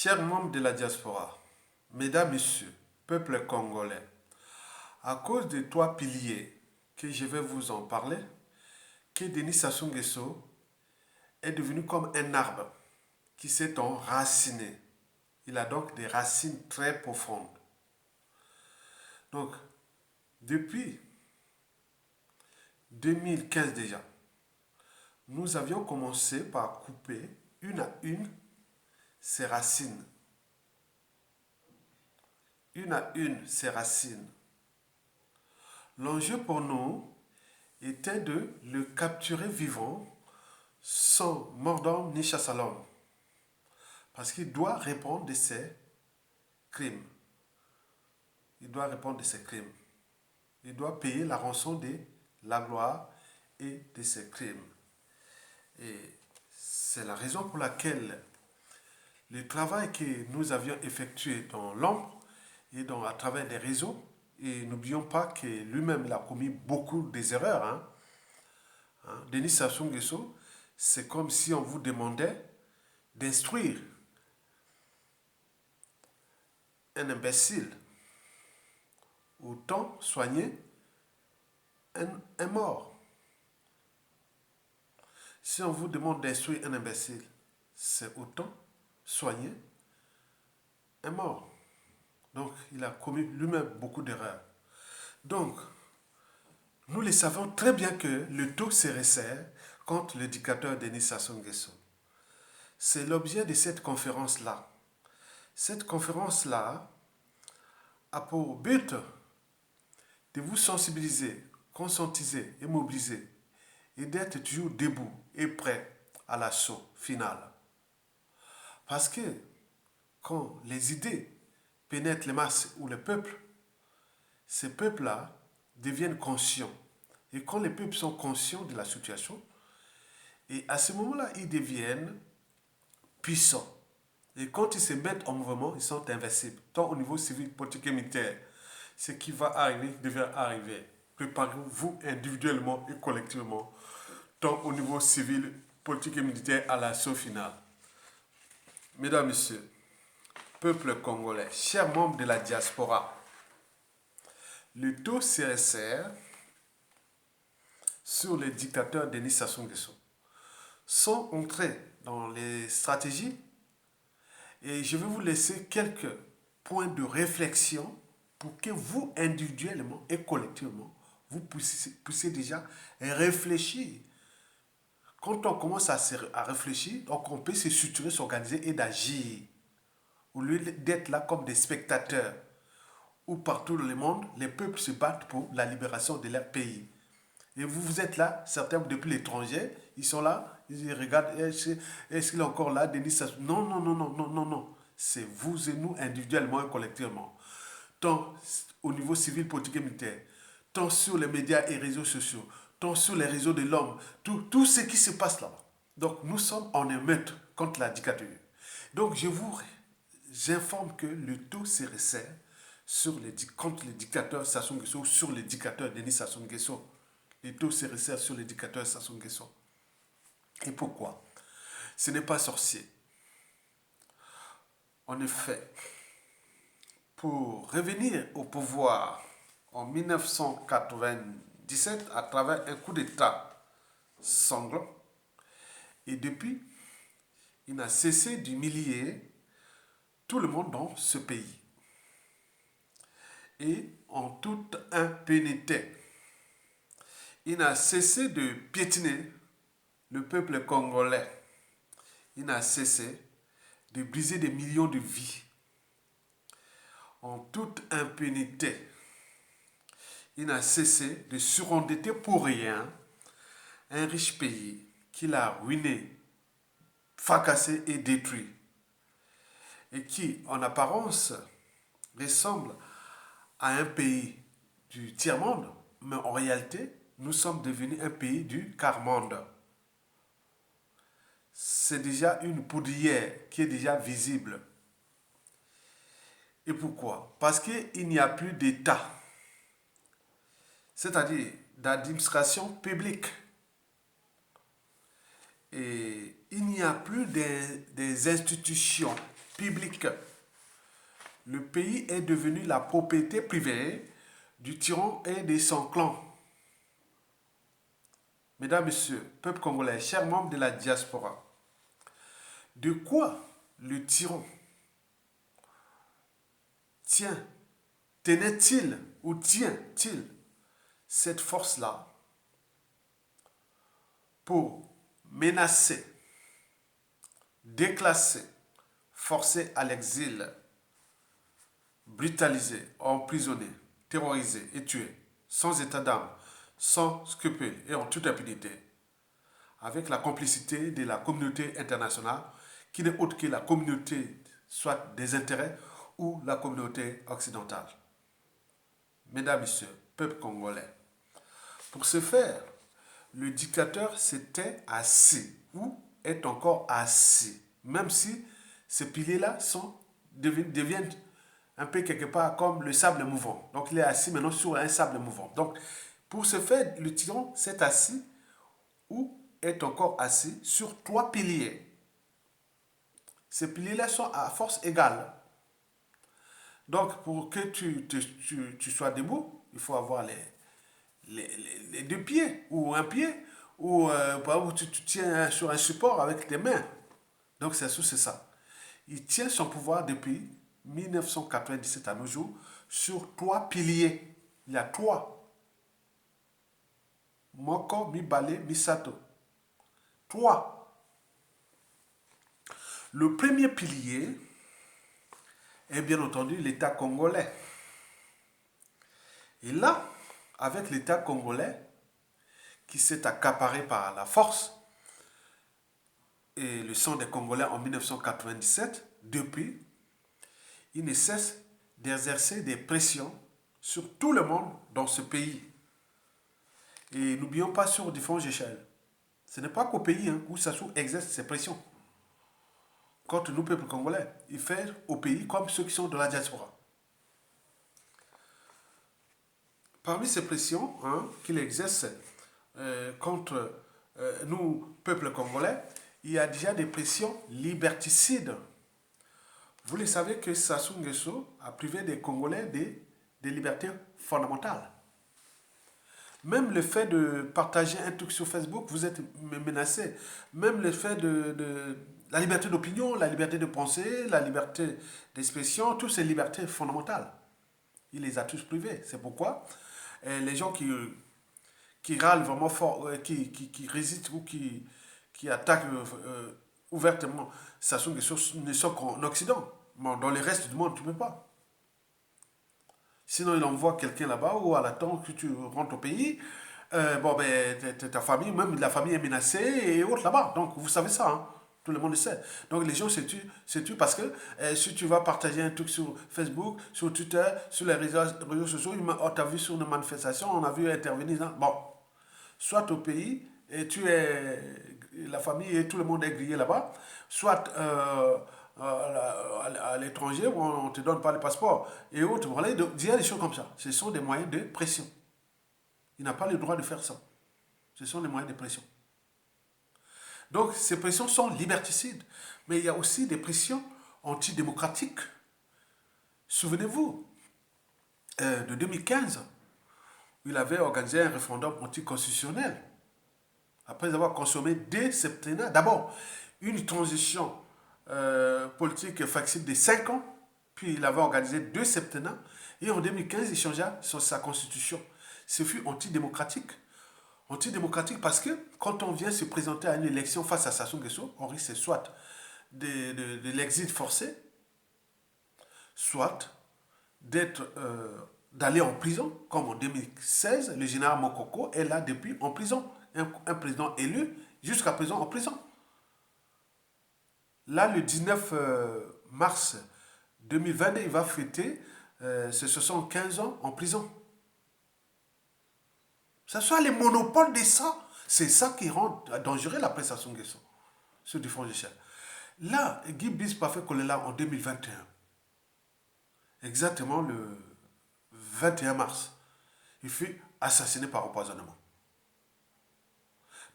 Chers membres de la diaspora, mesdames, messieurs, peuple congolais, à cause de trois piliers que je vais vous en parler, que Denis Sassou Nguesso est devenu comme un arbre qui s'est enraciné. Il a donc des racines très profondes. Donc, depuis 2015 déjà, nous avions commencé par couper une à une ses racines. Une à une ses racines. L'enjeu pour nous était de le capturer vivant sans mordant ni chasse à l'homme. Parce qu'il doit répondre de ses crimes. Il doit répondre de ses crimes. Il doit payer la rançon de la gloire et de ses crimes. Et c'est la raison pour laquelle le travail que nous avions effectué dans l'ombre et à travers les réseaux, et n'oublions pas que lui-même il a commis beaucoup d'erreurs. Denis Sassou Nguesso, c'est comme si on vous demandait d'instruire un imbécile. Autant soigner un mort. Si on vous demande d'instruire un imbécile, c'est autant soigner un mort. Donc, il a commis lui-même beaucoup d'erreurs. Donc, nous le savons très bien que le taux se resserre contre le dictateur Denis Sassou Nguesso. C'est l'objet de cette conférence-là. Cette conférence-là a pour but de vous sensibiliser, conscientiser et mobiliser et d'être toujours debout et prêt à l'assaut final. Parce que quand les idées pénètrent les masses ou le peuple, ces peuples-là deviennent conscients. Et quand les peuples sont conscients de la situation, et à ce moment-là, ils deviennent puissants. Et quand ils se mettent en mouvement, ils sont invincibles, tant au niveau civil, politique et militaire. Ce qui va arriver devait arriver. Préparez-vous individuellement et collectivement, tant au niveau civil, politique et militaire, à l'assaut final. Mesdames, Messieurs, peuple congolais, chers membres de la diaspora, le taux se resserre sur les dictateurs Denis Sassou Nguesso. Sans entrer dans les stratégies, et je vais vous laisser quelques points de réflexion pour que vous, individuellement et collectivement, vous puissiez déjà réfléchir. Quand on commence à réfléchir, donc on peut se structurer, s'organiser et d'agir. Au lieu d'être là comme des spectateurs, où partout dans le monde, les peuples se battent pour la libération de leur pays. Et vous êtes là, certains depuis l'étranger, ils sont là, ils regardent, est-ce qu'il est encore là, Denis Sassou? Non, non, non, non, non, non, non. C'est vous et nous individuellement et collectivement. Tant au niveau civil, politique et militaire, tant sur les médias et réseaux sociaux, tant sur les réseaux de l'homme, tout ce qui se passe là-bas. Donc nous sommes en émeute contre la dictature. Donc j'informe que le taux se resserre contre les dictateurs Sassou Nguesso, sur les dictateurs Denis Sassou Nguesso. Les taux se resserrent sur les dictateurs Sassou Nguesso. Et pourquoi? Ce n'est pas sorcier. En effet, pour revenir au pouvoir en 1997 à travers un coup d'État sanglant, et depuis, il n'a cessé d'humilier tout le monde dans ce pays. Et en toute impunité, il n'a cessé de piétiner le peuple congolais. Il n'a cessé de briser des millions de vies. En toute impunité, il n'a cessé de surendetter pour rien un riche pays qu'il a ruiné, fracassé et détruit. Et qui, en apparence, ressemble à un pays du tiers-monde, mais en réalité, nous sommes devenus un pays du quart-monde. C'est déjà une poudrière qui est déjà visible. Et pourquoi? Parce qu'il n'y a plus d'État, c'est-à-dire d'administration publique. Et il n'y a plus des institutions publique. Le pays est devenu la propriété privée du tyran et de son clan. Mesdames, Messieurs, peuple congolais, chers membres de la diaspora, de quoi le tyran tenait-il ou tient-il cette force-là pour menacer, déclasser, forcer à l'exil, brutaliser, emprisonner, terroriser et tuer, sans état d'âme, sans scrupule et en toute impunité, avec la complicité de la communauté internationale, qui n'est autre que la communauté soit des intérêts ou la communauté occidentale. Mesdames, Messieurs, peuple congolais, pour ce faire, le dictateur s'était assis ou est encore assis, même si ces piliers-là deviennent un peu quelque part comme le sable mouvant. Donc il est assis maintenant sur un sable mouvant. Donc pour ce faire, le tyran s'est assis ou est encore assis sur 3 piliers. Ces piliers-là sont à force égale. Donc pour que tu sois debout, il faut avoir les 2 pieds ou un pied, ou par exemple tu tiens sur un support avec tes mains. Donc c'est ça. Il tient son pouvoir depuis 1997 à nos jours sur 3 piliers. Il y a 3. Moko, Mibale, Misato. 3. Le premier pilier est bien entendu l'État congolais. Et là, avec l'État congolais, qui s'est accaparé par la force et le sang des Congolais en 1997, depuis, il ne cesse d'exercer des pressions sur tout le monde dans ce pays. Et n'oublions pas sur différentes échelles. Ce n'est pas qu'au pays où Sassou exerce ses pressions contre nous, peuple congolais. Il fait au pays comme ceux qui sont de la diaspora. Parmi ces pressions qu'il exerce contre nous, peuple congolais, il y a déjà des pressions liberticides. Vous le savez que Sassou Nguesso a privé des Congolais des libertés fondamentales. Même le fait de partager un truc sur Facebook, vous êtes menacé. Même le fait de la liberté d'opinion, la liberté de penser, la liberté d'expression, toutes ces libertés fondamentales. Il les a tous privées. C'est pourquoi les gens qui râlent vraiment fort, qui résistent ou qui attaquent ouvertement Sassou Nguesso ne sont qu'en Occident. Bon, dans le reste du monde, tu ne peux pas. Sinon, il envoie quelqu'un là-bas ou à l'attend que tu rentres au pays. Ta famille, même la famille est menacée et autres là-bas. Donc, vous savez ça, tout le monde le sait. Donc, les gens se tuent parce que si tu vas partager un truc sur Facebook, sur Twitter, sur les réseaux sociaux, on t'a vu sur une manifestation, on a vu intervenir. Bon, soit au pays, et la famille et tout le monde est grillé là-bas, soit à l'étranger, on ne te donne pas le passeport et autres. Voilà, il y a des choses comme ça. Ce sont des moyens de pression. Il n'a pas le droit de faire ça. Ce sont des moyens de pression. Donc, ces pressions sont liberticides. Mais il y a aussi des pressions antidémocratiques. Souvenez-vous de 2015, où il avait organisé un référendum anticonstitutionnel. Après avoir consommé 2 septennats. D'abord, une transition politique flexible de 5 ans, puis il avait organisé 2 septennats, et en 2015, il changea sa constitution. Ce fut antidémocratique. Antidémocratique parce que quand on vient se présenter à une élection face à Sassou Nguesso, on risque soit de l'exil forcé, soit d'aller en prison, comme en 2016, le général Mokoko est là depuis en prison. Un président élu, jusqu'à présent en prison. Là, le 19 mars 2022, il va fêter ses 75 ans en prison. Ça soit les monopoles de ça, c'est ça qui rend dangereux la presse à Sassou Nguesso, sur différentes échelles. Là, Guy Brice Parfait Kolela en 2021, exactement le 21 mars, il fut assassiné par empoisonnement.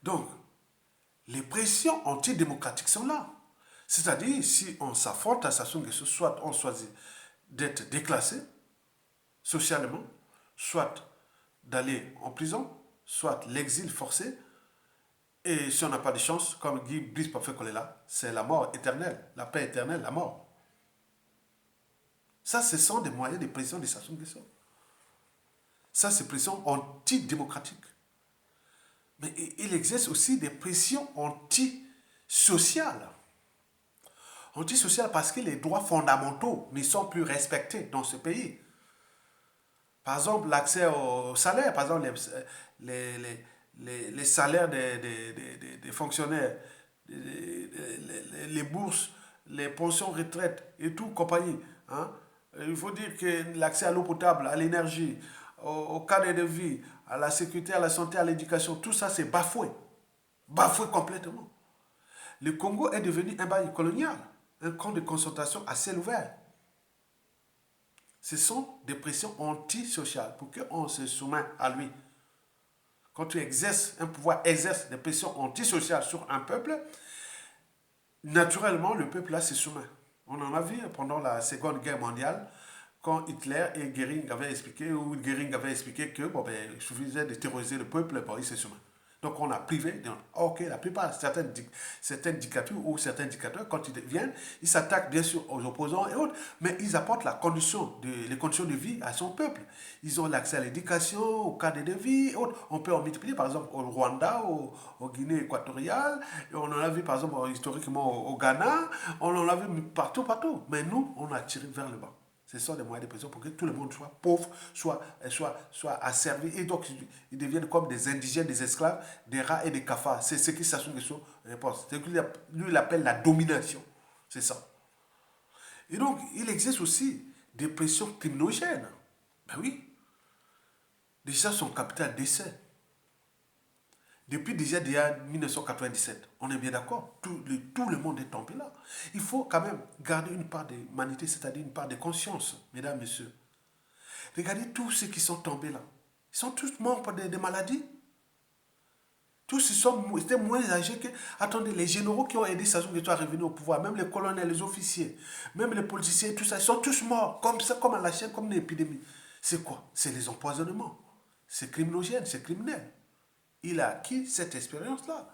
Donc, les pressions antidémocratiques sont là. C'est-à-dire, si on s'affronte à Sassou Nguesso, soit on choisit d'être déclassé socialement, soit d'aller en prison, soit l'exil forcé, et si on n'a pas de chance, comme Guy Brice Parfait Kolela, c'est la mort éternelle, la paix éternelle, la mort. Ça, ce sont des moyens de pression de Sassou Nguesso. Ça, c'est pression antidémocratique. Mais il existe aussi des pressions antisociales. Antisociales parce que les droits fondamentaux ne sont plus respectés dans ce pays. Par exemple, l'accès au salaire, par exemple, les salaires des fonctionnaires, les bourses, les pensions retraite et tout, compagnie. Hein. Il faut dire que l'accès à l'eau potable, à l'énergie, au cadre de vie, à la sécurité, à la santé, à l'éducation, tout ça c'est bafoué. Bafoué complètement. Le Congo est devenu un bail colonial, un camp de concentration à ciel ouvert. Ce sont des pressions antisociales pour qu'on se soumette à lui. Quand tu exerces, un pouvoir exerce des pressions antisociales sur un peuple, naturellement, le peuple là se soumet. On en a vu pendant la Seconde Guerre mondiale, quand Hitler et Göring avaient expliqué, ou Göring avait expliqué que bon, ben, il suffisait de terroriser le peuple, bon, il se soumet. Donc on a privé, ok, la plupart, certaines dictatures ou certains dictateurs, quand ils viennent, ils s'attaquent bien sûr aux opposants et autres, mais ils apportent les conditions de vie à son peuple. Ils ont l'accès à l'éducation, au cadre de vie et autres. On peut en multiplier, par exemple, au Rwanda, au Guinée équatoriale, et on en a vu par exemple historiquement au Ghana, on en a vu partout, partout. Mais nous, on a tiré vers le bas. Ce sont des moyens de pression pour que tout le monde soit pauvre, soit asservi. Et donc, ils deviennent comme des indigènes, des esclaves, des rats et des cafards. C'est ce qui Sassou Nguesso pense. C'est ce que lui, il appelle la domination. C'est ça. Et donc, il existe aussi des pressions criminogènes. Ben oui. Déjà, son capital décès. Depuis déjà 1997, on est bien d'accord, tout le monde est tombé là. Il faut quand même garder une part d'humanité, c'est-à-dire une part de conscience, mesdames, messieurs. Regardez tous ceux qui sont tombés là. Ils sont tous morts par des maladies. Tous ils étaient moins âgés que... Attendez, les généraux qui ont aidé Sassou Nguesso à revenir au pouvoir, même les colonels, les officiers, même les policiers, tout ça, ils sont tous morts, comme ça, comme à la chaîne, comme une épidémie. C'est quoi? C'est les empoisonnements. C'est criminogène, c'est criminel. Il a acquis cette expérience-là.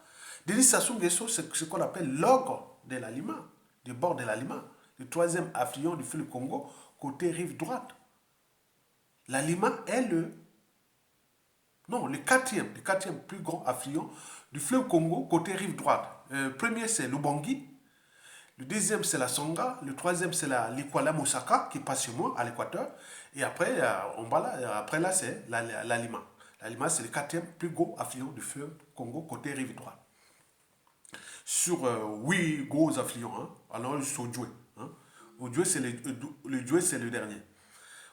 Denis Sassou Nguesso, c'est ce qu'on appelle l'ogre de l'aliment, du bord de l'aliment, le troisième affluent du fleuve Congo, côté rive droite. L'aliment est le quatrième plus grand affluent du fleuve Congo, côté rive droite. Le premier, c'est l'Ubangi. Le deuxième, c'est la Songa. Le troisième, c'est la Likwala Moussaka, qui passe chez moi, à l'équateur. Et après, après là, c'est l'aliment. L'aliment, c'est le quatrième plus gros affluent du fleuve Congo, côté rive droite. Sur 8 gros affluents, hein, alors jusqu'au Djoué. Hein. Au Djoué, le Djoué, c'est le dernier.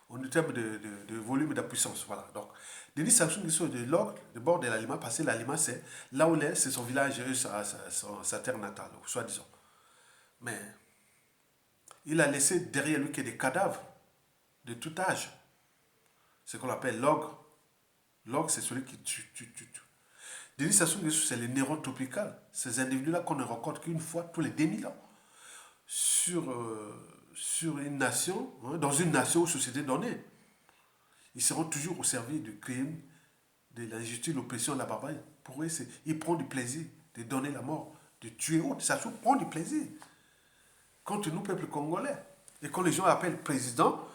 En termes de volume et de puissance. Voilà. Donc, Denis Sassou Nguesso est de bord de l'Alima, parce que l'Alima, c'est là où il est, c'est son village, sa terre natale, soi-disant. Mais il a laissé derrière lui que des cadavres de tout âge. Ce qu'on appelle l'ogre. L'ogre, c'est celui qui tue. Denis Sassou Nguesso, c'est le néron tropical. Ces individus-là qu'on ne rencontre qu'une fois tous les 2000 ans. Sur une nation, hein, dans une nation ou société donnée. Ils seront toujours au service du crime, de l'injustice, de l'oppression, de la barbarie. Pour eux, ils prennent du plaisir de donner la mort, de tuer autres. Ça prend du plaisir. Contre nous, peuple congolais. Et quand les gens appellent président,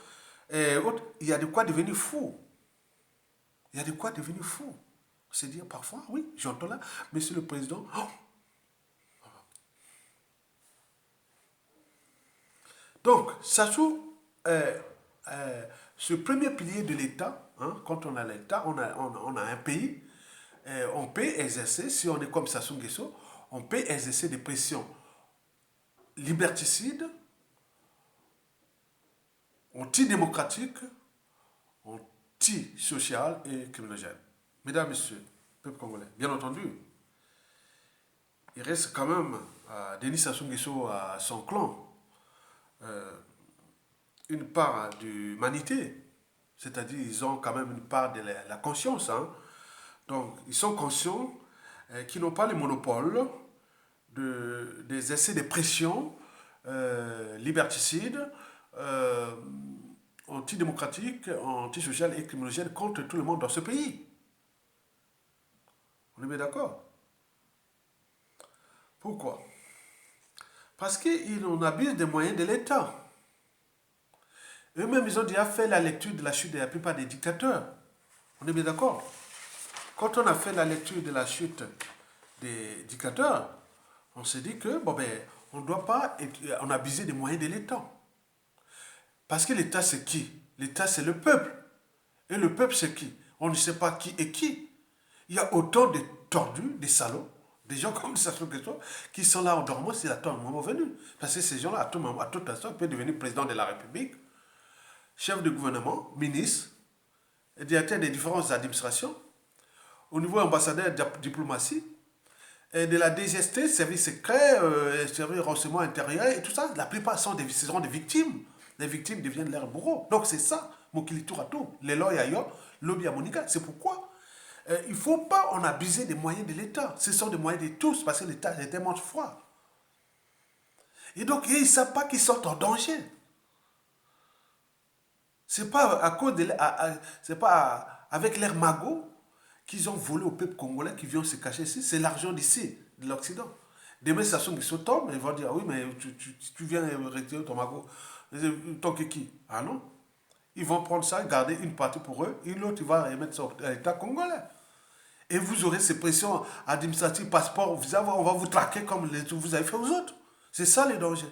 et autres, il y a de quoi devenir fou. Il y a de quoi devenir fou. C'est dire parfois, oui, j'entends là, monsieur le président, oh. Donc, Sassou, ce premier pilier de l'État, hein, quand on a l'État, on a un pays, on peut exercer, si on est comme Sassou Nguesso, on peut exercer des pressions liberticides, antidémocratiques, antisociales et criminogènes. Mesdames, Messieurs, peuple congolais, bien entendu, il reste quand même à Denis Sassou Nguesso, à son clan, une part d'humanité. C'est-à-dire ils ont quand même une part de la conscience. Hein. Donc, ils sont conscients qu'ils n'ont pas le monopole des essais de pression liberticide, antidémocratique, antisocial et criminogène contre tout le monde dans ce pays. On est bien d'accord? Pourquoi? Parce qu'on abuse des moyens de l'État. Eux-mêmes, ils ont déjà fait la lecture de la chute de la plupart des dictateurs. On est bien d'accord? Quand on a fait la lecture de la chute des dictateurs, on s'est dit que, bon ben, on ne doit pas on abuser des moyens de l'État. Parce que l'État, c'est qui? L'État, c'est le peuple. Et le peuple, c'est qui? On ne sait pas qui est qui. Il y a autant de tordus, des salauds, des gens comme Sassou Nguesso, qui sont là en dormant, c'est à tout moment venu. Parce que ces gens-là, à tout moment, à tout instant, peuvent devenir président de la République, chef de gouvernement, ministre, directeur des différentes administrations, au niveau ambassadeur de diplomatie, et de la DGST, service secret, service renseignement intérieur, et tout ça, la plupart seront des victimes. Les victimes deviennent leurs bourreaux. Donc c'est ça, Mokili Tourato, les loyaux, lobby à Monica. C'est pourquoi il ne faut pas en abuser des moyens de l'État. Ce sont des moyens de tous, parce que l'État est tellement froid. Et donc, ils ne savent pas qu'ils sont en danger. C'est pas à cause de, c'est pas avec l'air magot qu'ils ont volé au peuple congolais qui vient se cacher ici. C'est l'argent d'ici, de l'Occident. Demain, ça sont qui se tombent, ils vont dire, ah oui, mais tu viens retirer ton magot. Ton kiki. Ah non. Ils vont prendre ça, garder une partie pour eux, et l'autre, il va remettre ça à l'État congolais. Et vous aurez ces pressions administratives, passeport, visa, on va vous traquer comme vous avez fait aux autres. C'est ça les dangers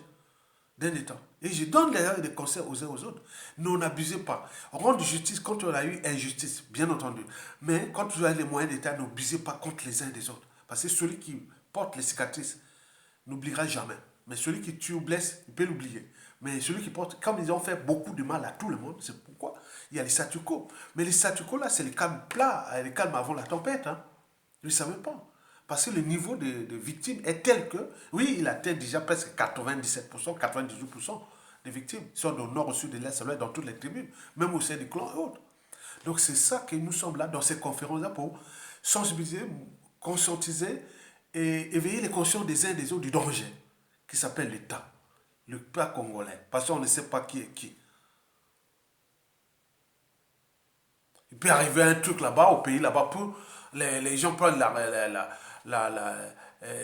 d'un État. Et je donne des conseils aux uns aux autres. Ne n'abusez pas. Rendre justice quand on a eu injustice, bien entendu. Mais quand vous avez les moyens d'État, n'abusez pas contre les uns des autres. Parce que celui qui porte les cicatrices n'oubliera jamais. Mais celui qui tue ou blesse, il peut l'oublier. Mais celui qui porte, comme ils ont fait beaucoup de mal à tout le monde, c'est pourquoi il y a les statu quo. Mais les statu quo, là, c'est les calmes plats, les calmes avant la tempête. Hein. Vous ne savez pas. Parce que le niveau de victimes est tel que, oui, il atteint déjà presque 97%, 98% des victimes. Soit au nord, au sud, de l'est, dans toutes les tribus, même au sein des clans et autres. Donc c'est ça que nous sommes là, dans ces conférences-là, pour sensibiliser, conscientiser et éveiller les consciences des uns et des autres du danger, qui s'appelle l'État, le peuple congolais. Parce qu'on ne sait pas qui est qui. Il peut arriver un truc là-bas, au pays là-bas, pour les gens prennent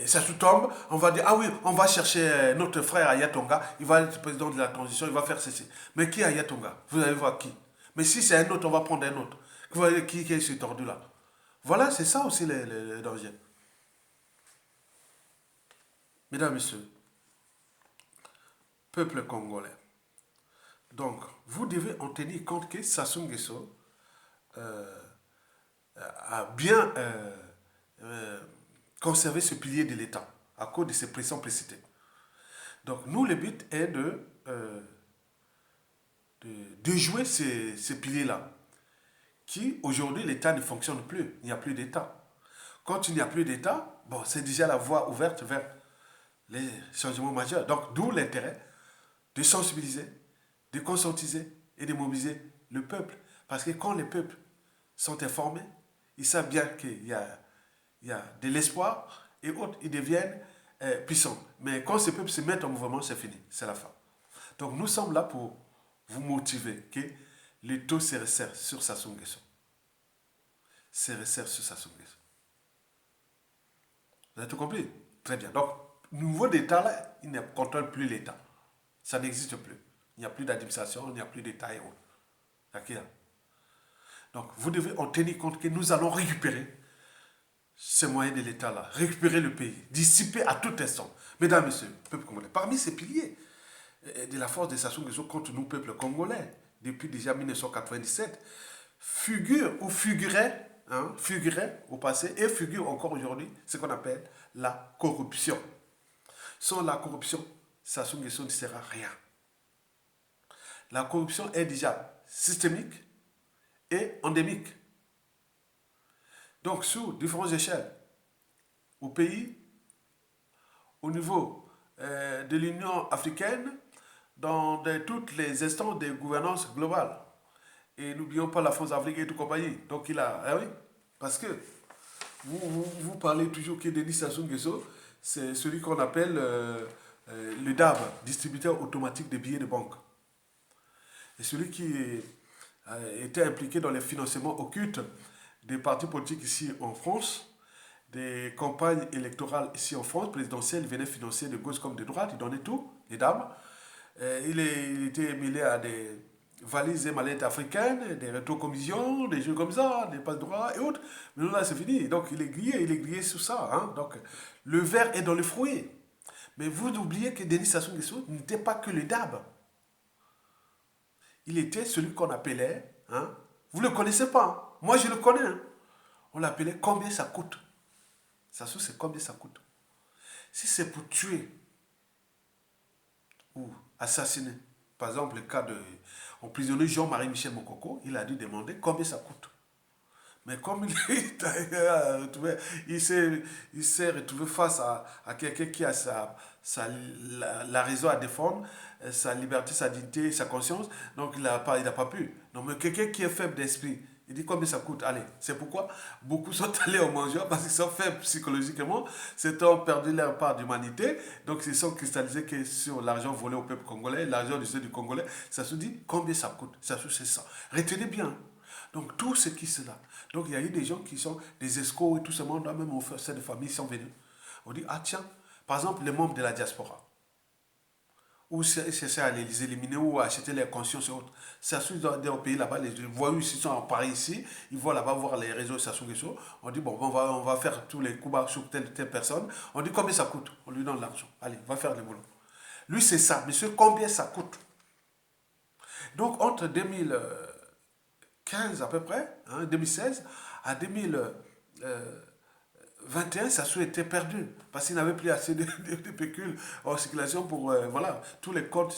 ça se tombe, on va dire, ah oui, on va chercher notre frère Ayatonga, il va être président de la transition, il va faire ceci. Mais qui est Ayatonga? Vous allez voir qui. Mais si c'est un autre, on va prendre un autre. Vous voyez qui est ce tordu-là. Voilà, c'est ça aussi les dangers. Mesdames, Messieurs, peuple congolais. Donc, vous devez en tenir compte que Sassou Nguesso a bien conservé ce pilier de l'État à cause de ses pressions précitées. Donc, nous, le but est de jouer ces piliers-là, qui, aujourd'hui, l'État ne fonctionne plus. Il n'y a plus d'État. Quand il n'y a plus d'État, bon, c'est déjà la voie ouverte vers les changements majeurs. Donc, d'où l'intérêt de sensibiliser, de conscientiser et de mobiliser le peuple. Parce que quand les peuples sont informés, ils savent bien qu'il y a de l'espoir et autres, ils deviennent puissants. Mais quand ces peuples se mettent en mouvement, c'est fini, c'est la fin. Donc nous sommes là pour vous motiver que le taux se resserre sur Sassou Nguesso. Se resserre sur Sassou Nguesso. Vous avez tout compris? Très bien. Donc, niveau d'État, là, il ne contrôle plus l'État. Ça n'existe plus. Il n'y a plus d'administration, il n'y a plus d'État et autres. D'accord? Donc, vous devez en tenir compte que nous allons récupérer ces moyens de l'État-là, récupérer le pays, dissiper à tout instant. Mesdames, Messieurs, peuple congolais, parmi ces piliers de la force de Sassou Nguesso contre nous, peuple congolais, depuis déjà 1997, figure ou figurait au passé et figure encore aujourd'hui ce qu'on appelle la corruption. Sans la corruption, Sassou Nguesso ne sera rien. La corruption est déjà systémique et endémique. Donc, sous différentes échelles, au pays, au niveau de l'Union africaine, dans toutes les instances de gouvernance globale. Et n'oublions pas la France Afrique et tout compagnie. Donc, il a... Ah oui, parce que vous parlez toujours que Denis Sassou Nguesso, c'est celui qu'on appelle le DAB, distributeur automatique de billets de banque. Et celui qui était impliqué dans les financements occultes des partis politiques ici en France, des campagnes électorales ici en France, présidentielles, il venait financer de gauche comme de droite, il donnait tout, les dames. Il était mêlé à des valises et mallettes africaines, des rétrocommissions, des jeux comme ça, des passe droits et autres. Mais non, là, c'est fini. Donc, il est grillé sur ça. Hein. Donc, le verre est dans le fruit. Mais vous oubliez que Denis Sassou Nguesso n'était pas que le DAB. Il était celui qu'on appelait, hein, vous ne le connaissez pas, hein. Moi je le connais, hein. On l'appelait combien ça coûte. Sassou, c'est combien ça coûte. Si c'est pour tuer ou assassiner, par exemple le cas de emprisonné Jean-Marie Michel Mokoko, il a dû demander combien ça coûte. Mais comme il s'est retrouvé face à quelqu'un qui a la raison à défendre, sa liberté, sa dignité, sa conscience, donc il n'a pas pu. Non, mais quelqu'un qui est faible d'esprit, il dit combien ça coûte. Allez, c'est pourquoi beaucoup sont allés au mangeur parce qu'ils sont faibles psychologiquement, ont perdu leur part d'humanité, donc ils sont cristallisés que sur l'argent volé au peuple congolais, l'argent du Congolais, ça se dit combien ça coûte. Ça c'est ça. Retenez bien. Donc tout ce qui c'est là. Donc il y a eu des gens qui sont des escrocs et tout ce monde-là, même au sein de familles, sont venus. On dit, ah tiens, par exemple, les membres de la diaspora, ou chercher à les éliminer ou à acheter les consciences et autres. Ça se dans des pays là-bas, les voyous ici sont en Paris ici, ils vont là-bas voir les réseaux Sassou Nguesso. On dit, bon, on va faire tous les coups bas sur telle personne. On dit, combien ça coûte? On lui donne l'argent. Allez, va faire le boulot. Lui, c'est ça. Monsieur, combien ça coûte? Donc, entre 2015 à peu près, hein, 2016 à 2021, Sassou était perdu parce qu'il n'avait plus assez de pécule en circulation pour voilà, tous les comptes,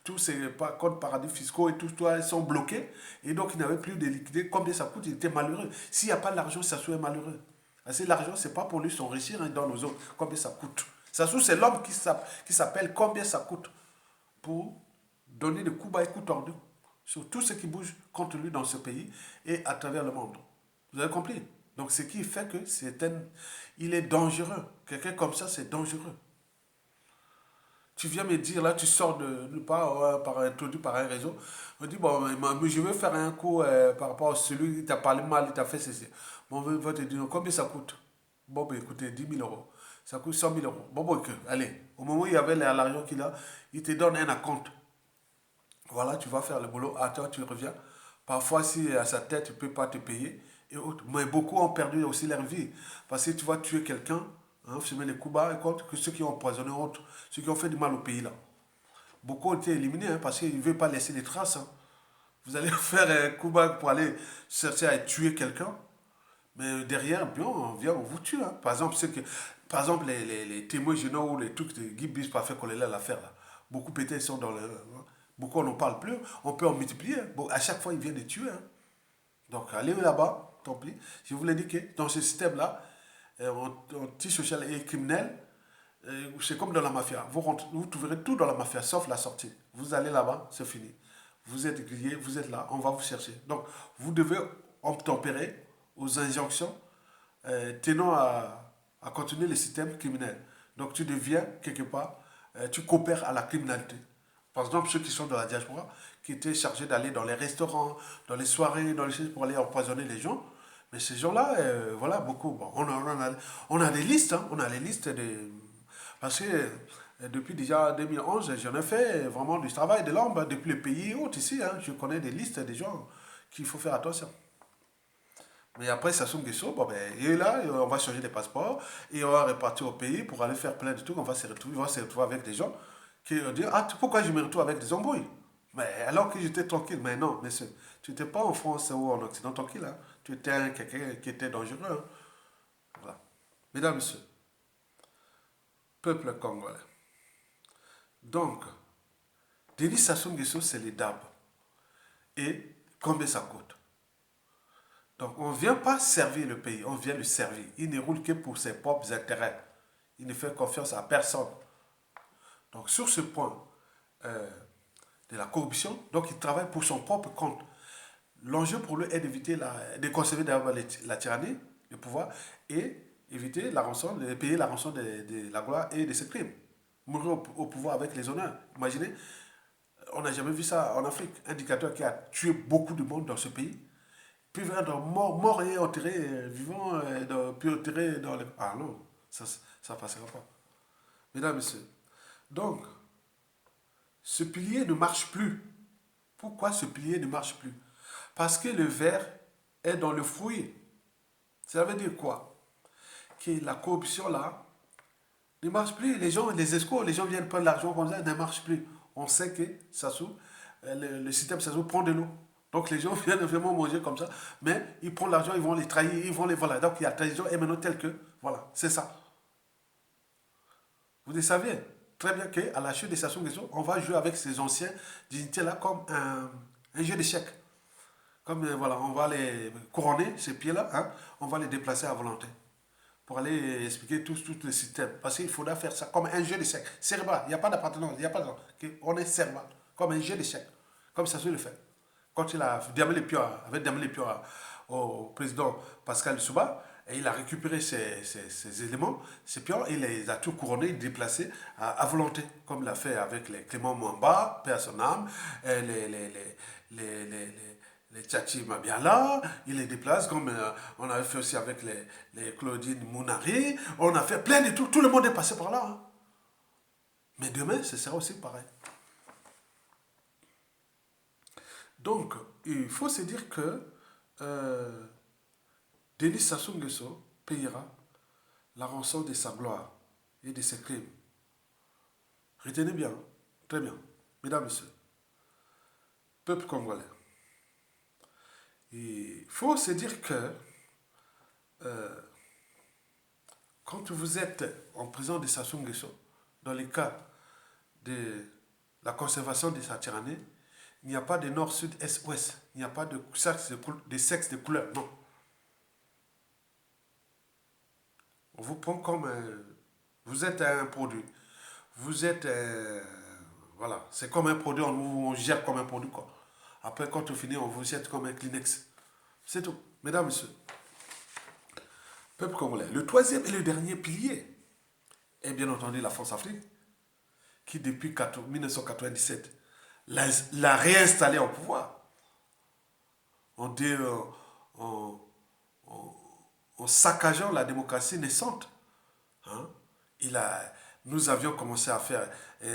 tous ces comptes paradis fiscaux et tout ça, ils sont bloqués et donc il n'avait plus de liquidité. Combien ça coûte? Il était malheureux. S'il n'y a pas l'argent, Sassou est malheureux. Parce que l'argent, c'est pas pour lui s'enrichir, hein, dans nos autres. Combien ça coûte? Sassou, c'est l'homme qui s'appelle combien ça coûte pour donner des coups bas et coups tordus sur tout ce qui bouge contre lui dans ce pays et à travers le monde. Vous avez compris? Donc, ce qui fait que il est dangereux. Quelqu'un comme ça, c'est dangereux. Tu viens me dire, là, tu sors de pas, introduit par un réseau. On dit, bon, mais je veux faire un coup par rapport à celui qui t'a parlé mal, il t'a fait ceci. Bon, on va te dire, combien ça coûte? Bon, ben, écoutez, 10 000 euros. Ça coûte 100 000 euros. Bon, bon, allez, au moment où il y avait l'argent qu'il a, il te donne un acompte. Voilà, tu vas faire le boulot. Attends, tu reviens. Parfois, si à sa tête, il ne peut pas te payer. Et autres. Mais beaucoup ont perdu aussi leur vie. Parce que tu vas tuer quelqu'un, hein, semer les coups bas, et contre que ceux qui ont empoisonné autres, ceux qui ont fait du mal au pays là. Beaucoup ont été éliminés hein, parce qu'ils ne veulent pas laisser des traces. Hein. Vous allez faire un coup bas pour aller chercher à tuer quelqu'un. Mais derrière, bien, on vient, on vous tue. Hein. Par exemple, les témoins généraux ou les trucs de Guy Bis pas fait qu'on l'affaire là. Beaucoup peut-être sont dans le. Hein. Beaucoup on n'en parle plus. On peut en multiplier. Bon, à chaque fois, ils viennent les tuer. Hein. Donc, allez là-bas, tant pis. Je vous l'ai dit que dans ce système-là, anti-social et criminel, c'est comme dans la mafia. Vous trouverez tout dans la mafia, sauf la sortie. Vous allez là-bas, c'est fini. Vous êtes grillé, vous êtes là, on va vous chercher. Donc, vous devez obtempérer aux injonctions tenant à continuer le système criminel. Donc, tu deviens, quelque part, tu coopères à la criminalité. Par exemple, ceux qui sont dans la diaspora, qui étaient chargés d'aller dans les restaurants, dans les soirées, dans les choses pour aller empoisonner les gens. Mais ces gens-là, voilà, beaucoup. Bon, on a des listes, hein, on a les listes de. Parce que depuis déjà 2011, j'en ai fait vraiment du travail de l'homme, depuis le pays et autres ici. Hein, je connais des listes des gens qu'il faut faire attention. Mais après, Sassou Nguesso, bon, ben, il est là, on va changer les passeports et on va repartir au pays pour aller faire plein de trucs. On va se retrouver avec des gens qui vont dire, ah, pourquoi je me retrouve avec des embrouilles? Mais alors que j'étais tranquille. Mais non, monsieur, tu n'étais pas en France ou en Occident tranquille. Hein. Tu étais quelqu'un qui était dangereux. Hein. Voilà. Mesdames, messieurs, peuple congolais. Donc, Denis Sassou Nguesso, c'est les DAB. Et combien ça coûte? Donc, on ne vient pas servir le pays, on vient le servir. Il ne roule que pour ses propres intérêts. Il ne fait confiance à personne. Donc, sur ce point de la corruption, donc il travaille pour son propre compte. L'enjeu pour lui est d'éviter de conserver d'abord la tyrannie, le pouvoir, et éviter la rançon, de payer la rançon de la gloire et de ses crimes. mourir au pouvoir avec les honneurs. Imaginez, on n'a jamais vu ça en Afrique. Un dictateur qui a tué beaucoup de monde dans ce pays, puis être mort et enterré vivant, puis enterré dans le... Ah non, ça ne passera pas. Mesdames, Messieurs, donc, ce pilier ne marche plus. Pourquoi ce pilier ne marche plus? Parce que le verre est dans le fruit. Ça veut dire quoi? Que la corruption là ne marche plus. Les gens, les escrocs, les gens viennent prendre l'argent comme ça, ne marche plus. On sait que Sassou, le système Sassou prend de l'eau. Donc les gens viennent vraiment manger comme ça, mais ils prennent l'argent, ils vont les trahir, ils vont les... Voilà, donc il y a trahison et maintenant tel que... Voilà, c'est ça. Vous le savez très bien qu'à la chute de Sassou Nguesso, on va jouer avec ces anciens dignitaires-là comme un jeu d'échecs. Comme voilà, on va les couronner, ces pieds-là, hein, on va les déplacer à volonté pour aller expliquer tout le système. Parce qu'il faudra faire ça comme un jeu d'échecs. Cérébral, il n'y a pas d'appartenance, il n'y a pas de... On est cérébral, comme un jeu d'échecs. Comme ça se le fait. Quand il a démêlé les pions, avait démêlé les pions au président Pascal Souba, et il a récupéré ces éléments, ces pions, et il les a tout couronnés, déplacés à volonté, comme il l'a fait avec les Clément Mwamba, paix à son âme, et les Tchachi Mabiala, il les déplace comme on avait fait aussi avec les Claudine Mounari, on a fait plein de trucs, tout le monde est passé par là. Hein. Mais demain, ce sera aussi pareil. Donc, il faut se dire que Denis Sassou Nguesso payera la rançon de sa gloire et de ses crimes. Retenez bien, très bien, mesdames, messieurs, peuple congolais. Il faut se dire que euh, quand vous êtes en prison de Sassou Nguesso, dans le cas de la conservation de sa tyrannie, il n'y a pas de nord, sud, est, ouest. Il n'y a pas de sexe de couleur, non. On vous prend comme vous êtes un produit. Vous êtes voilà, c'est comme un produit, on gère comme un produit quoi. Après quand on finit, on vous jette comme un Kleenex. C'est tout. Mesdames, Messieurs, peuple congolais. Le troisième et le dernier pilier est bien entendu la France-Afrique, qui depuis 1997 l'a réinstallé au pouvoir en, en, en, en saccageant la démocratie naissante. Hein. Nous avions commencé à faire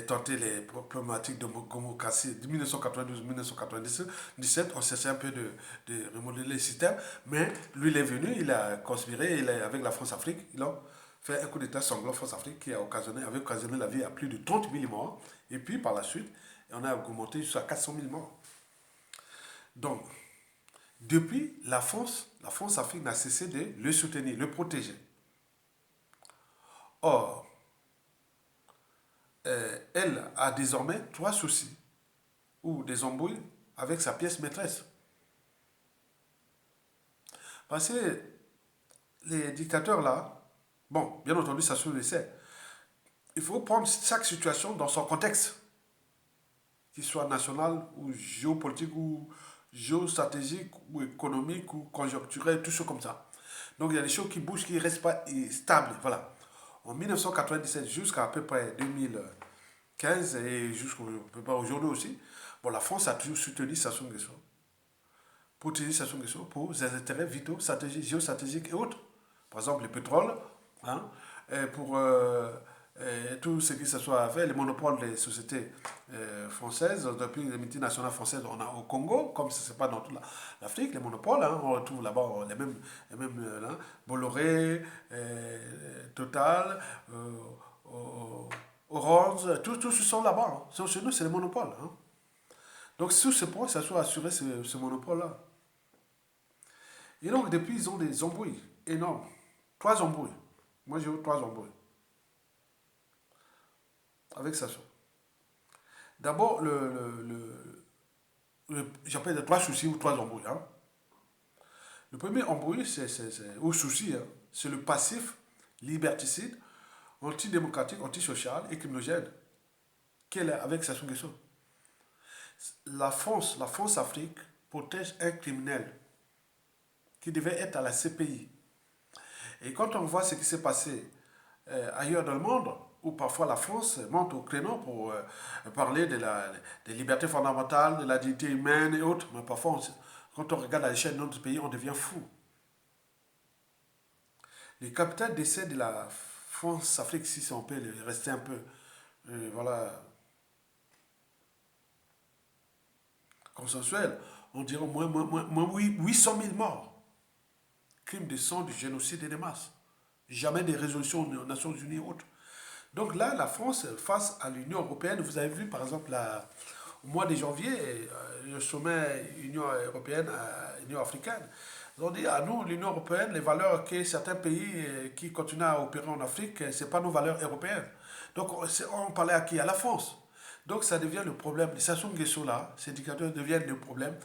tenter les problématiques de démocratie de 1992-1997. On cherchait un peu de remodeler le système, mais lui, il est venu, il a conspiré, avec la France-Afrique, ils ont fait un coup d'État sanglant France-Afrique qui avait occasionné la vie à plus de 30 000 morts. Et puis, par la suite, on a augmenté jusqu'à 400 000 morts. Donc, depuis, la France-Afrique n'a cessé de le soutenir, le protéger. Or, elle a désormais trois soucis ou des embrouilles avec sa pièce maîtresse. Parce que les dictateurs là, bon, bien entendu, ça se le sait, il faut prendre chaque situation dans son contexte, qu'il soit national ou géopolitique ou géostratégique ou économique ou conjoncturel, tout ça comme ça. Donc il y a des choses qui bougent, qui ne restent pas stables. Voilà. En 1997 jusqu'à peu près 2015 et jusqu'à peu près aujourd'hui aussi, bon, la France a toujours soutenu Sassou Nguesso. Pour utiliser Sassou Nguesso pour ses intérêts vitaux, stratégiques, géostratégiques et autres. Par exemple, le pétrole, hein, et pour tout ce qui se soit fait, les monopoles des sociétés françaises, depuis les multinationales françaises, on a au Congo, comme ce n'est pas dans toute l'Afrique, les monopoles, hein, on retrouve là-bas les mêmes là, Bolloré, Total, Orange, tous ce sont là-bas. Hein. Chez nous, c'est les monopoles. Hein. Donc, sur ce point, ça soit assuré ce monopole-là. Et donc, depuis, ils ont des embrouilles énormes. Trois embrouilles. Moi, j'ai eu trois embrouilles. Avec Sassou. D'abord, j'appelle les trois soucis ou trois embrouilles. Hein. Le premier embrouille, ou souci, hein, c'est le passif liberticide, antidémocratique, antisocial et criminogène qu'elle est avec Sassou Nguesso. La France-Afrique protège un criminel qui devait être à la CPI. Et quand on voit ce qui s'est passé ailleurs dans le monde, où parfois la France monte au créneau pour parler des libertés fondamentales, de la dignité humaine et autres. Mais parfois, quand on regarde à l'échelle de notre pays, on devient fou. Le capital d'essai de la France-Afrique, si on peut rester un peu voilà, consensuel, on dirait au moins 800 000 morts. Crimes de sang, du génocide et de masse. Jamais des résolutions aux Nations Unies ou autres. Donc là, la France, face à l'Union européenne, vous avez vu par exemple au mois de janvier, le sommet Union européenne, Union africaine, ils ont dit à nous, l'Union européenne, les valeurs que certains pays qui continuent à opérer en Afrique, ce n'est pas nos valeurs européennes. Donc on parlait à qui? À la France. Donc ça devient le problème. Les Sassou Nguesso là, ces dictateurs deviennent le problème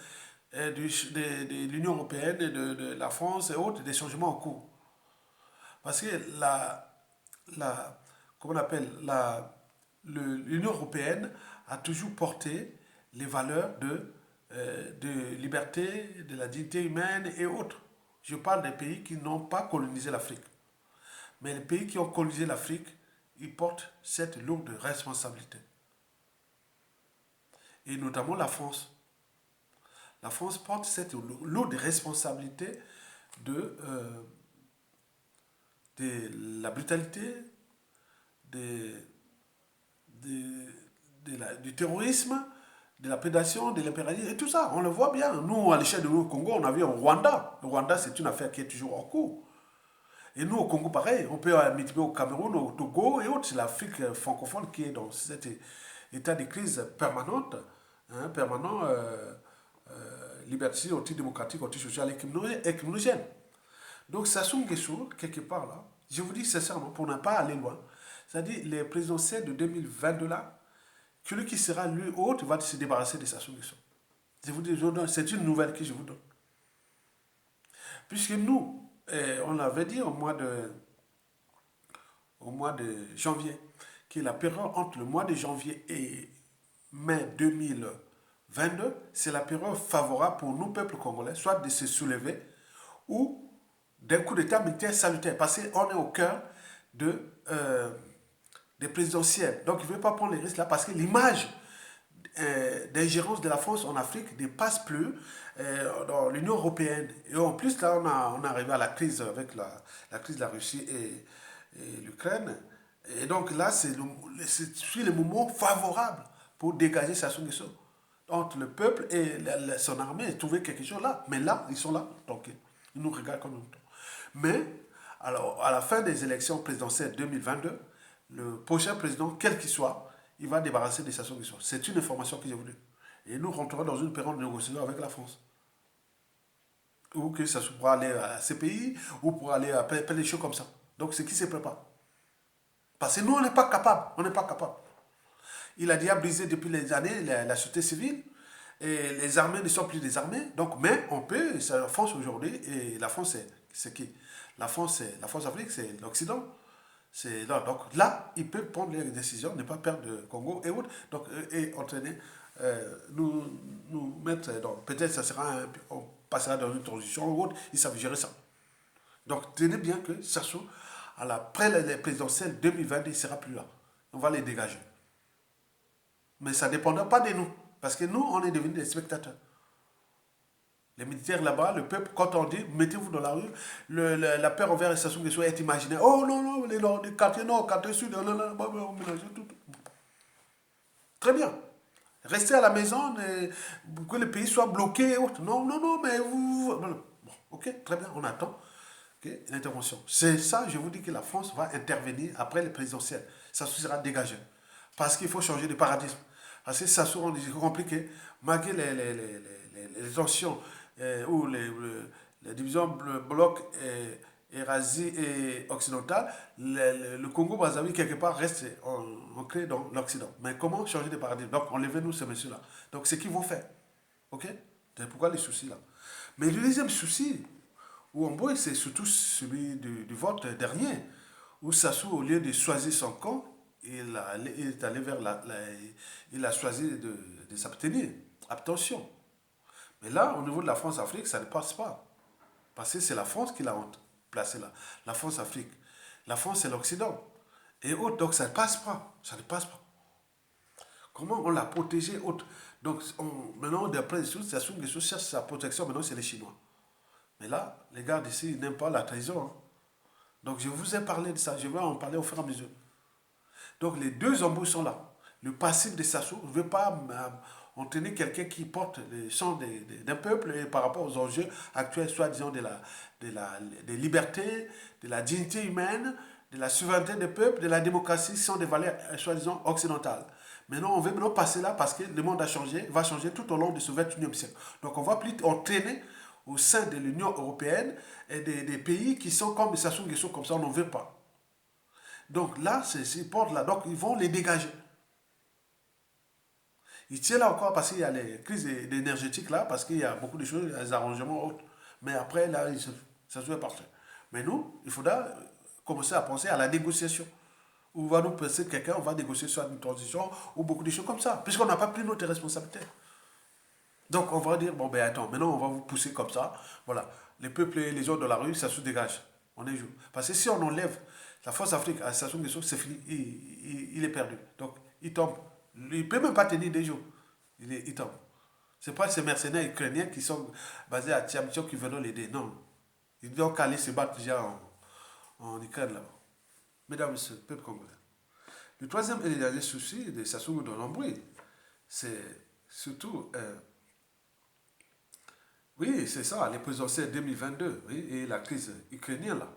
de l'Union européenne, de la France et autres, des changements en cours. Parce que la, comment on appelle, l'Union européenne a toujours porté les valeurs de liberté, de la dignité humaine et autres. Je parle des pays qui n'ont pas colonisé l'Afrique. Mais les pays qui ont colonisé l'Afrique, ils portent cette lourde responsabilité. Et notamment la France. La France porte cette lourde responsabilité de, euh, de la brutalité, de, du terrorisme, de la prédation, de l'impérialisme et tout ça. On le voit bien. Nous, à l'échelle de nous, au Congo, on a vu au Rwanda. Le Rwanda, c'est une affaire qui est toujours en cours. Et nous, au Congo, pareil. On peut multiplier au Cameroun, au Togo et autres. C'est l'Afrique francophone qui est dans cet état de crise permanente, hein, permanent, liberticide, anti-démocratique, anti-social et criminogène. Donc, Sassou Nguesso, quelque part là, je vous dis sincèrement, pour ne pas aller loin, c'est-à-dire les présidentielles de 2022 là, celui qui sera lui autre va se débarrasser de Sassou Nguesso. Je vous dis, c'est une nouvelle que je vous donne. Puisque nous, on l'avait dit au mois de janvier, que la période entre le mois de janvier et mai 2022, c'est la période favorable pour nous, peuple congolais, soit de se soulever ou d'un coup d'État militaire salutaire, parce qu'on est au cœur des présidentielles. Donc, il ne veut pas prendre les risques là, parce que l'image d'ingérence de la France en Afrique ne passe plus dans l'Union européenne. Et en plus, là, on est arrivé à la crise avec la crise de la Russie et l'Ukraine. Et donc là, c'est le moment favorable pour dégager Sassou Nguesso entre le peuple et son armée et trouver quelque chose là. Mais là, ils sont là, donc ils nous regardent comme nous. Mais, alors, à la fin des élections présidentielles 2022, le prochain président, quel qu'il soit, il va débarrasser des Sassou Nguesso. C'est une information que j'ai voulu. Et nous rentrerons dans une période de négociation avec la France. Ou que ça pourra aller à ces pays, ou pour aller à plein de choses comme ça. Donc, c'est qui se prépare. Parce que nous, on n'est pas capable. On n'est pas capable. Il a déjà brisé depuis les années la société civile. Et les armées ne sont plus des armées. Donc, mais on peut, c'est la France aujourd'hui. Et la France, c'est qui? La France Afrique, c'est l'Occident. Donc là, ils peuvent prendre les décisions, ne pas perdre le Congo et autres. Donc, et entraîner, nous mettre dans. Peut-être ça sera on passera dans une transition ou autre, ils savent gérer ça. Donc, tenez bien que Sassou, après les présidentielles 2020, il ne sera plus là. On va les dégager. Mais ça ne dépendra pas de nous. Parce que nous, on est devenus des spectateurs. Les militaires là-bas, le peuple, quand on dit mettez-vous dans la rue, la peur envers les Sassou Nguesso est imaginaire. Oh non, non, les quartiers nord, quartiers sud, non, non, on mélange tout. Très bien. Restez à la maison, que le pays soit bloqué et autres. Non, non, non, mais vous. Non. Bon, ok, très bien, on attend l'intervention. C'est ça, je vous dis que la France va intervenir après les présidentielles. Ça sera dégagé. Parce qu'il faut changer de paradigme. Parce que ça sera compliqué. Malgré les tensions ou les divisions blocs Eurasie et occidentale, le Congo-Brazzaville, quelque part, reste ancré dans l'Occident. Mais comment changer de paradigme? Donc, enlevez-nous ces messieurs-là. Donc, c'est ce qu'ils vont faire. OK? C'est pourquoi les soucis là. Mais le deuxième souci, où on voit, c'est surtout celui du vote dernier, où Sassou, au lieu de choisir son camp, il est allé vers il a choisi de s'abstenir. Abstention. Mais là, au niveau de la France-Afrique, ça ne passe pas. Parce que c'est la France qui l'a placé là. La France-Afrique. La France, c'est l'Occident. et autres. Donc ça ne passe pas. Ça ne passe pas. Comment on l'a protégé autre. Donc maintenant, d'après les sources, Sassou Nguesso cherche sa protection, maintenant c'est les Chinois. Mais là, les gars d'ici n'aiment pas la trahison. Hein. Donc je vous ai parlé de ça, je vais en parler au fur et à mesure. Donc les deux embouts sont là. Le passif de Sassou ne veut pas entraîner quelqu'un qui porte les chants d'un peuple et par rapport aux enjeux actuels, soi-disant des libertés, de la dignité humaine, de la souveraineté des peuples, de la démocratie, sont des valeurs soi-disant occidentales. Maintenant, on veut maintenant passer là parce que le monde a changé, va changer tout au long de ce 21e siècle. Donc on va plus entraîner au sein de l'Union européenne et des pays qui sont comme Sassou Nguesso, comme ça, on n'en veut pas. Donc là, ces portes-là, donc ils vont les dégager. Ils tiennent là encore parce qu'il y a les crises énergétiques là, parce qu'il y a beaucoup de choses, des arrangements autres. Mais après, là, ça se fait partir. Mais nous, il faudra commencer à penser à la négociation. Où on va nous passer quelqu'un, on va négocier sur une transition ou beaucoup de choses comme ça, puisqu'on n'a pas pris notre responsabilité. Donc on va dire, bon ben attends, maintenant on va vous pousser comme ça, voilà. Les peuples et les gens de la rue, ça se dégage. On est jour. Parce que si on enlève la force Afrique à Sassou Nguesso, c'est fini, il est perdu. Donc il tombe. Il ne peut même pas tenir des jours. Il tombe. Ce n'est pas ces mercenaires ukrainiens qui sont basés à Tiamtio qui veulent l'aider. Non. Ils doivent aller se battre déjà en Ukraine là-bas. Mesdames et messieurs, peuple congolais. Le troisième et le dernier souci de Sassou Nguesso dans l'embrouille, c'est surtout oui, c'est ça, les présidentielles 2022, oui, et la crise ukrainienne, là.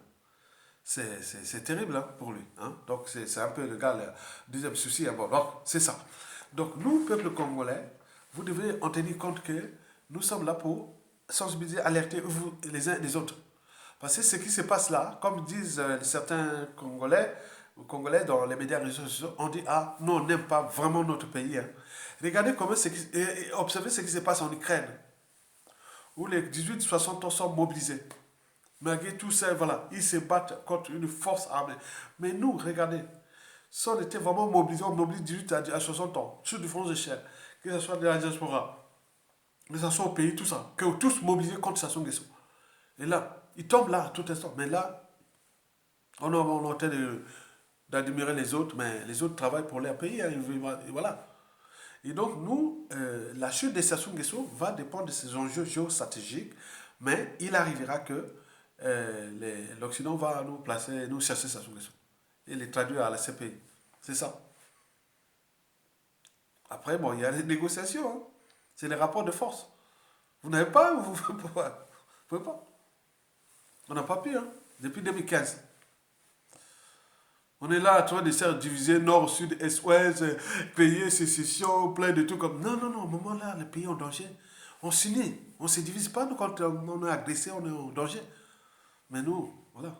C'est terrible hein, pour lui. Hein. Donc, c'est un peu le gars, le deuxième souci. Hein. Bon, donc, c'est ça. Donc, nous, peuple congolais, vous devez en tenir compte que nous sommes là pour sensibiliser, alerter vous les uns et les autres. Parce que ce qui se passe là, comme disent certains Congolais, ou Congolais dans les médias réseaux sociaux, on dit, ah, nous, on n'aime pas vraiment notre pays. Hein. Regardez comment et observez ce qui se passe en Ukraine où les 18-60 ans sont mobilisés. Malgré tout ça, voilà, ils se battent contre une force armée. Mais nous, regardez, si on était vraiment mobilisés, on mobilise 18 à 60 ans, sur différentes échelles, que ce soit de la diaspora, que ce soit au pays, tout ça, que tous mobilisés contre Sassou Nguesso. Et là, ils tombent là, à tout instant. Mais là, on est en train d'admirer les autres, mais les autres travaillent pour leur pays, hein, et voilà. Et donc, nous, la chute de Sassou Nguesso va dépendre de ses enjeux géostratégiques, mais il arrivera que l'Occident va nous placer, nous chercher Sassou Nguesso et les traduire à la CPI. C'est ça. Après, bon, il y a les négociations. Hein. C'est les rapports de force. Vous n'avez pas, vous ne pouvez pas. On n'a pas pu, hein, depuis 2015. On est là en train de se diviser nord, sud, est, ouest, pays, sécession, plein de trucs comme. Non, non, non, au moment là, le pays est en danger. On s'unit. On ne se divise pas nous, quand on est agressé, on est en danger. Mais nous, voilà.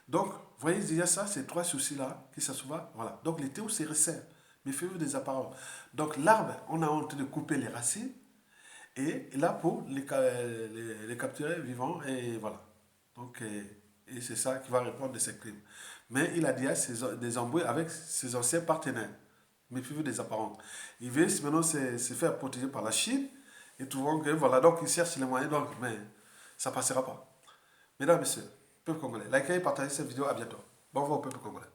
Donc, vous voyez déjà ça, ces trois soucis-là, qui s'assouvent. Voilà. Donc, les théos se resserrent. Méfiez-vous des apparences. Donc, l'arbre, on a en train de couper les racines. Et là, pour les capturer vivants. Et voilà. Donc, et c'est ça qui va répondre de ces crimes. Mais il a déjà des embrouilles avec ses anciens partenaires. Méfiez-vous des apparences. Il veut maintenant se faire protéger par la Chine. Et trouvons que, voilà, donc il cherche les moyens. Donc, mais ça ne passera pas. Mesdames, Messieurs, peuple congolais, likez et partagez cette vidéo. À bientôt. Bon vent au peuple congolais.